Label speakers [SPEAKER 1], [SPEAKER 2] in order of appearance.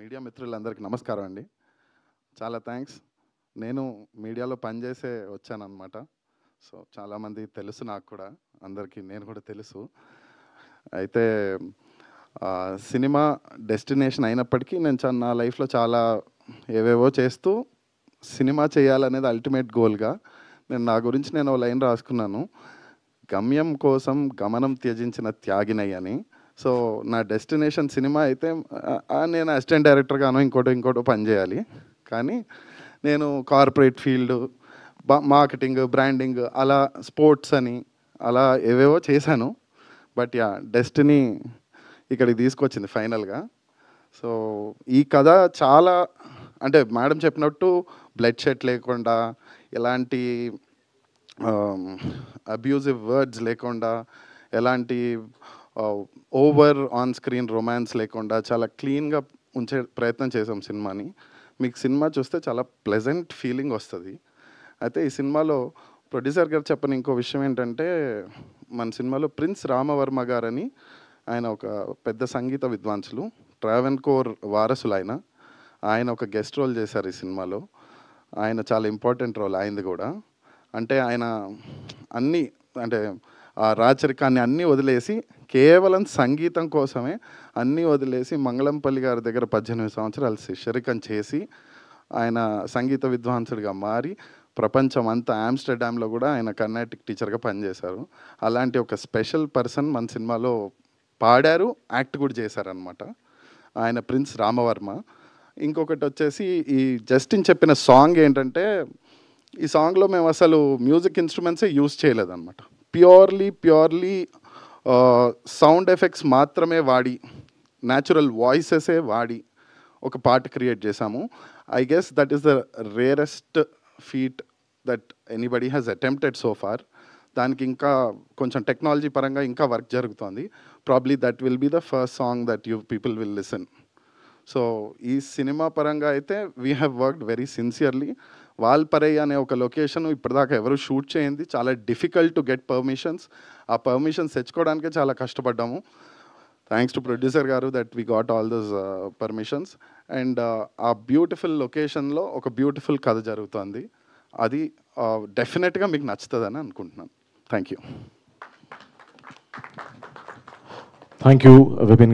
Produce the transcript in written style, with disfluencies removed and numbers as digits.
[SPEAKER 1] Media మిత్రులందరికీ నమస్కారం అండి. చాలా థ్యాంక్స్. నేను మీడియాలో పనిచేసే వచ్చానన్నమాట. సో చాలామంది తెలుసు నాకు కూడా, అందరికీ నేను కూడా తెలుసు. అయితే సినిమా డెస్టినేషన్ అయినప్పటికీ నేను నా లైఫ్లో చాలా ఏవేవో చేస్తూ సినిమా చేయాలనేది అల్టిమేట్ గోల్గా నేను నా గురించి నేను లైన్ రాసుకున్నాను. గమ్యం కోసం గమనం త్యజించిన త్యాగినై అని. సో నా డెస్టినేషన్ సినిమా అయితే నేను అసిస్టెంట్ డైరెక్టర్గానో ఇంకోటో పని చేయాలి. కానీ నేను కార్పొరేట్ ఫీల్డ్, మార్కెటింగ్, బ్రాండింగ్, అలా స్పోర్ట్స్ అని అలా ఏవేవో చేశాను. బట్ డెస్టినీ ఇక్కడికి తీసుకొచ్చింది ఫైనల్గా. సో ఈ కథ చాలా అంటే మేడం చెప్పినట్టు బ్లడ్ షెడ్ లేకుండా, ఎలాంటి అబ్యూజివ్ వర్డ్స్ లేకుండా, ఎలాంటి ఓవర్ ఆన్ స్క్రీన్ రొమాన్స్ లేకుండా చాలా క్లీన్గా ఉంచే ప్రయత్నం చేసాం సినిమాని. మీకు సినిమా చూస్తే చాలా ప్లెజెంట్ ఫీలింగ్ వస్తుంది. అయితే ఈ సినిమాలో ప్రొడ్యూసర్ గారు చెప్పని ఇంకో విషయం ఏంటంటే, మన సినిమాలో ప్రిన్స్ రామవర్మ గారని ఆయన ఒక పెద్ద సంగీత విద్వాంసులు, ట్రావెన్కోర్ వారసులు. ఆయన ఒక గెస్ట్ రోల్ చేశారు ఈ సినిమాలో. ఆయన చాలా ఇంపార్టెంట్ రోల్ ఆయనది కూడా. అంటే ఆయన అన్నీ అంటే ఆ రాచరికాన్ని అన్నీ వదిలేసి కేవలం సంగీతం కోసమే అన్నీ వదిలేసి మంగళంపల్లి గారి దగ్గర 18 సంవత్సరాలు శిష్యరికం చేసి ఆయన సంగీత విద్వాంసుడిగా మారి ప్రపంచం అంతా ఆమ్స్టర్డామ్లో కూడా ఆయన కర్ణాటిక్ టీచర్గా పనిచేశారు. అలాంటి ఒక స్పెషల్ పర్సన్ మన సినిమాలో పాడారు, యాక్ట్ కూడా చేశారనమాట. ఆయన ప్రిన్స్ రామవర్మ. ఇంకొకటి వచ్చేసి ఈ జస్టిన్ చెప్పిన సాంగ్ ఏంటంటే, ఈ సాంగ్లో మేము అసలు మ్యూజిక్ ఇన్స్ట్రుమెంట్సే యూజ్ చేయలేదన్నమాట. ప్యూర్లీ సౌండ్ ఎఫెక్ట్స్ మాత్రమే వాడి, న్యాచురల్ వాయిసెసే వాడి ఒక పాట క్రియేట్ చేశాము. I guess that is the rarest feat that anybody has attempted so far. దానికి ఇంకా కొంచెం టెక్నాలజీ పరంగా ఇంకా వర్క్ జరుగుతుంది. Probably that will be the first song that people will listen. So ఈ సినిమా పరంగా అయితే we have worked very sincerely. Valparai అనే ఒక లొకేషన్ ఇప్పటిదాకా ఎవరు షూట్ చేయింది, చాలా డిఫికల్ట్ టు గెట్ పర్మిషన్స్. ఆ పర్మిషన్స్ తెచ్చుకోవడానికే చాలా కష్టపడ్డాము. థ్యాంక్స్ టు ప్రొడ్యూసర్ గారు that we got all those permissions. And ఆ బ్యూటిఫుల్ లొకేషన్లో ఒక బ్యూటిఫుల్ కథ జరుగుతుంది. అది డెఫినెట్గా మీకు నచ్చుతుందని అనుకుంటున్నాను. Thank you.
[SPEAKER 2] Thank you Vipin.